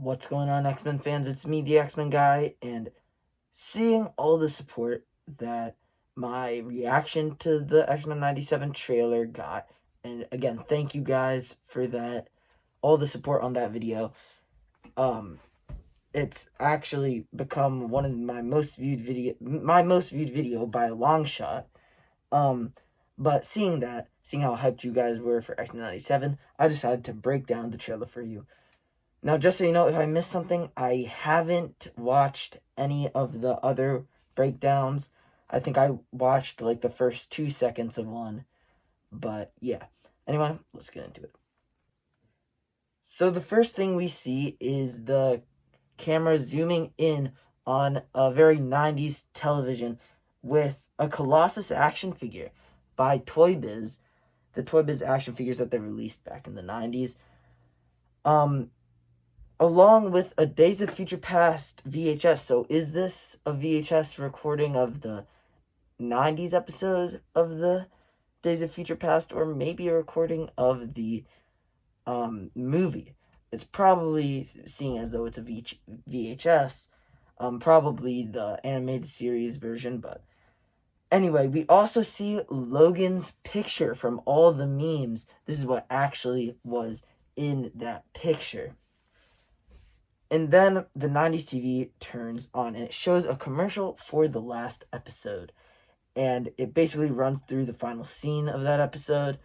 What's going on, X-Men fans? It's me, the X-Men guy, and seeing all the support that my reaction to the X-Men 97 trailer got, and again, thank you guys for that, all the support on that video. It's actually become one of my most viewed video by a long shot. But seeing how hyped you guys were for X-Men 97, I decided to break down the trailer for you. Now, just so you know, if I missed something, I haven't watched any of the other breakdowns. I think I watched like the first 2 seconds of one. But yeah. Anyway, let's get into it. So the first thing we see is the camera zooming in on a very 90s television with a Colossus action figure by Toy Biz. The Toy Biz action figures that they released back in the 90s. Along with a Days of Future Past VHS. So is this a VHS recording of the 90s episode of the Days of Future Past, or maybe a recording of the movie? It's probably, seeing as though it's a VHS, probably the animated series version. But anyway, we also see Logan's picture from all the memes. This is what actually was in that picture. And then the 90s TV turns on and it shows a commercial for the last episode. And it basically runs through the final scene of that episode.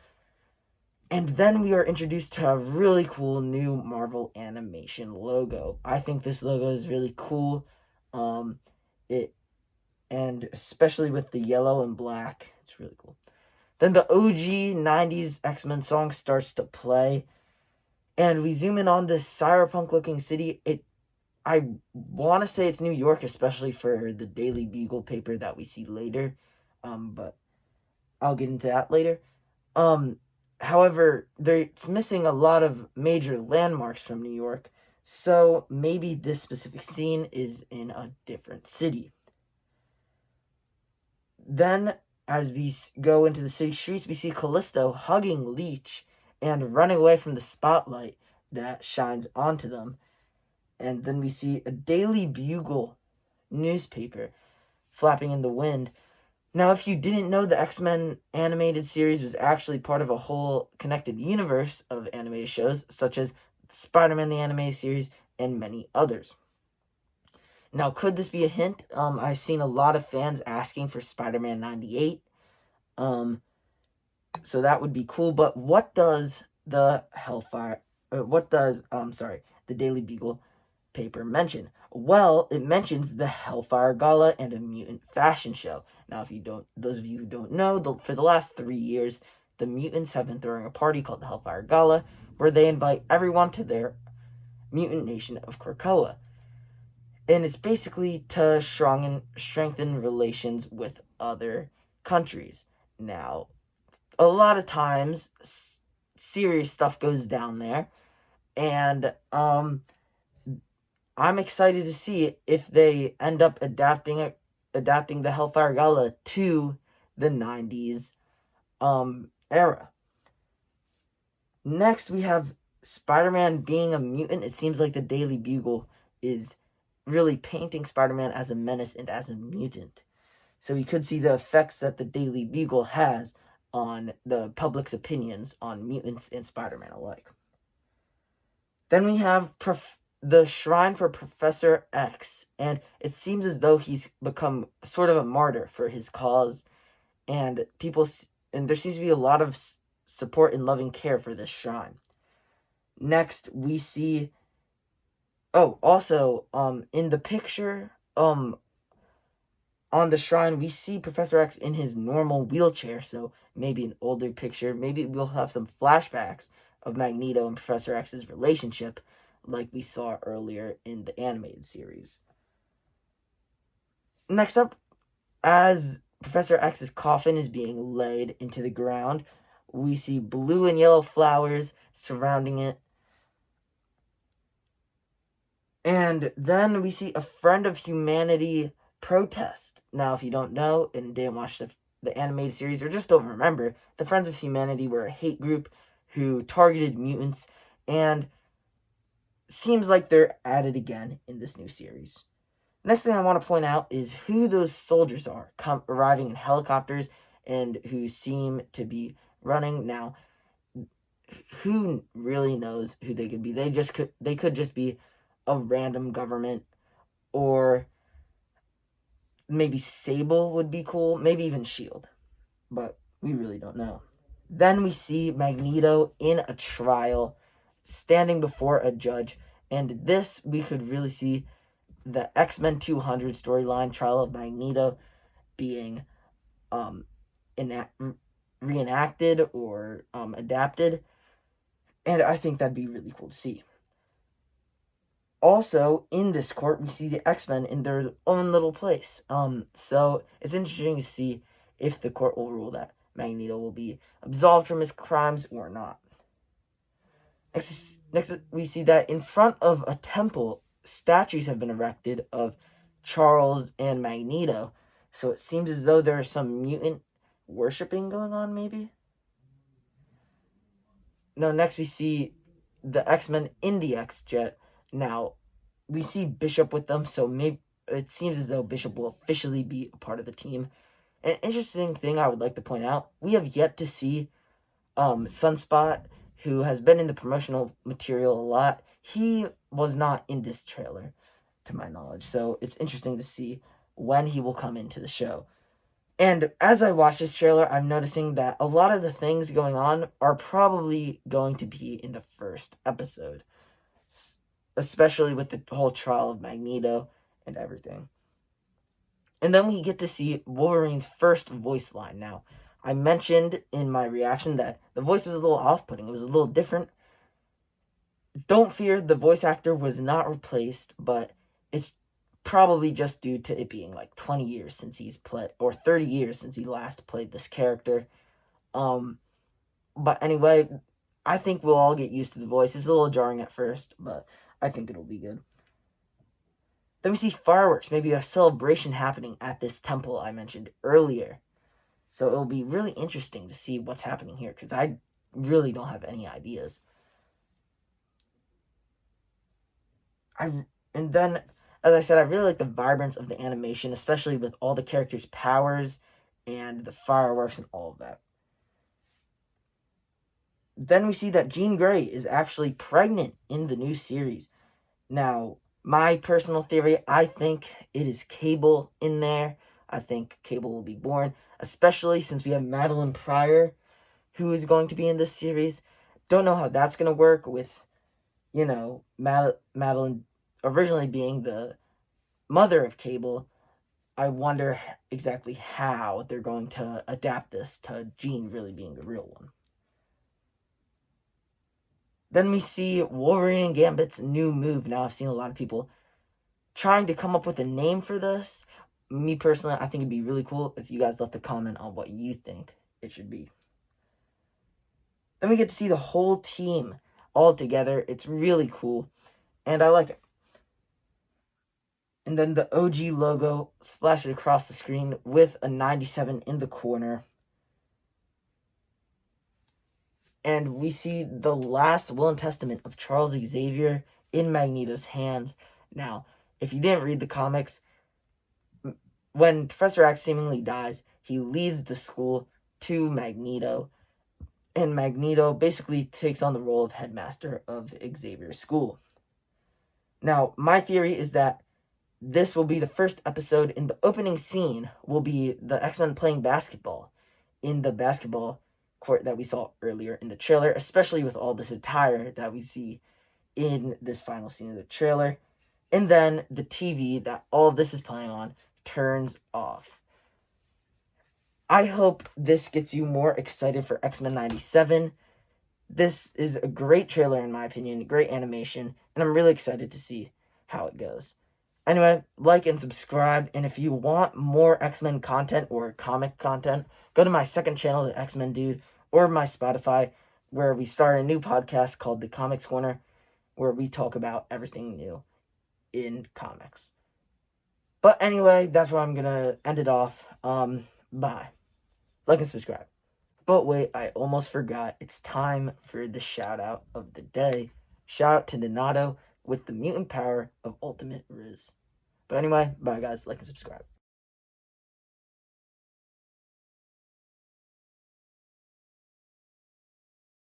And then we are introduced to a really cool new Marvel Animation logo. I think this logo is really cool. And especially with the yellow and black, it's really cool. Then the OG 90s X-Men song starts to play. And we zoom in on this cyberpunk-looking city. I want to say it's New York, especially for the Daily Bugle paper that we see later. But I'll get into that later. However, it's missing a lot of major landmarks from New York. So maybe this specific scene is in a different city. Then, as we go into the city streets, we see Callisto hugging Leech and running away from the spotlight that shines onto them. And then we see a Daily Bugle newspaper flapping in the wind. Now, if you didn't know, the X-Men animated series was actually part of a whole connected universe of animated shows, such as Spider-Man the Animated Series and many others. Now, could this be a hint? I've seen a lot of fans asking for Spider-Man 98. So that would be cool. But what does the Daily Bugle paper mention? Well, it mentions the Hellfire Gala and a mutant fashion show. Now, those of you who don't know, for the last 3 years, the mutants have been throwing a party called the Hellfire Gala, where they invite everyone to their mutant nation of Krakoa. And it's basically to strengthen relations with other countries. Now, a lot of times, serious stuff goes down there, and I'm excited to see if they end up adapting the Hellfire Gala to the 90s era. Next, we have Spider-Man being a mutant. It seems like the Daily Bugle is really painting Spider-Man as a menace and as a mutant. So we could see the effects that the Daily Bugle has on the public's opinions on mutants and Spider-Man alike. Then we have the Shrine for Professor X, and it seems as though he's become sort of a martyr for his cause, and there seems to be a lot of support and loving care for this shrine. Next, we see, also, in the picture, on the shrine, we see Professor X in his normal wheelchair, so maybe an older picture. Maybe we'll have some flashbacks of Magneto and Professor X's relationship, like we saw earlier in the animated series. Next up, as Professor X's coffin is being laid into the ground, we see blue and yellow flowers surrounding it. And then we see a Friend of Humanity protest. Now, if you don't know and didn't watch the animated series, or just don't remember, the Friends of Humanity were a hate group who targeted mutants, and seems like they're at it again in this new series. Next thing I want to point out is who those soldiers are arriving in helicopters and who seem to be running. Now, who really knows who they could be? They could just be a random government, or maybe Sable would be cool, maybe even Shield, but we really don't know. Then we see Magneto in a trial, standing before a judge, and this we could really see the X-Men 200 storyline, Trial of Magneto, being reenacted or adapted, and I think that'd be really cool to see. Also, in this court, we see the X-Men in their own little place. So it's interesting to see if the court will rule that Magneto will be absolved from his crimes or not. Next, we see that in front of a temple, statues have been erected of Charles and Magneto. So it seems as though there is some mutant worshipping going on, maybe? No, next we see the X-Men in the X-Jet. Now, we see Bishop with them, so maybe it seems as though Bishop will officially be a part of the team. An interesting thing I would like to point out, we have yet to see Sunspot, who has been in the promotional material a lot. He was not in this trailer, to my knowledge, so it's interesting to see when he will come into the show. And as I watch this trailer, I'm noticing that a lot of the things going on are probably going to be in the first episode, especially with the whole trial of Magneto and everything. And then we get to see Wolverine's first voice line. Now, I mentioned in my reaction that the voice was a little off-putting. It was a little different. Don't fear, the voice actor was not replaced, but it's probably just due to it being like 20 years since he's played, or 30 years since he last played this character. But anyway, I think we'll all get used to the voice. It's a little jarring at first, but I think it'll be good. Then we see fireworks, maybe a celebration happening at this temple I mentioned earlier. So it'll be really interesting to see what's happening here, because I really don't have any ideas. And then, as I said, I really like the vibrance of the animation, especially with all the characters' powers and the fireworks and all of that. Then we see that Jean Grey is actually pregnant in the new series. Now, my personal theory, I think it is Cable in there. I think Cable will be born, especially since we have Madeline Pryor, who is going to be in this series. Don't know how that's going to work with, Madeline originally being the mother of Cable. I wonder exactly how they're going to adapt this to Jean really being the real one. Then we see Wolverine and Gambit's new move. Now, I've seen a lot of people trying to come up with a name for this. Me personally, I think it'd be really cool if you guys left a comment on what you think it should be. Then we get to see the whole team all together. It's really cool, and I like it. And then the OG logo splashes across the screen with a 97 in the corner. And we see the last will and testament of Charles Xavier in Magneto's hands. Now, if you didn't read the comics, when Professor X seemingly dies, he leaves the school to Magneto, and Magneto basically takes on the role of headmaster of Xavier's school. Now, my theory is that this will be the first episode, and the opening scene will be the X-Men playing basketball in the basketball court that we saw earlier in the trailer, especially with all this attire that we see in this final scene of the trailer. And then the TV that all of this is playing on turns off. I hope this gets you more excited for X-Men 97. This is a great trailer in my opinion, great animation, and I'm really excited to see how it goes. Anyway, like and subscribe, and if you want more X-Men content or comic content, go to my second channel, The X-Men Dude, or my Spotify, where we start a new podcast called The Comics Corner, where we talk about everything new in comics. But anyway, that's where I'm going to end it off. Bye. Like and subscribe. But wait, I almost forgot. It's time for the shout out of the day. Shout out to Donato with the mutant power of Ultimate Riz. But anyway, bye guys, like and subscribe.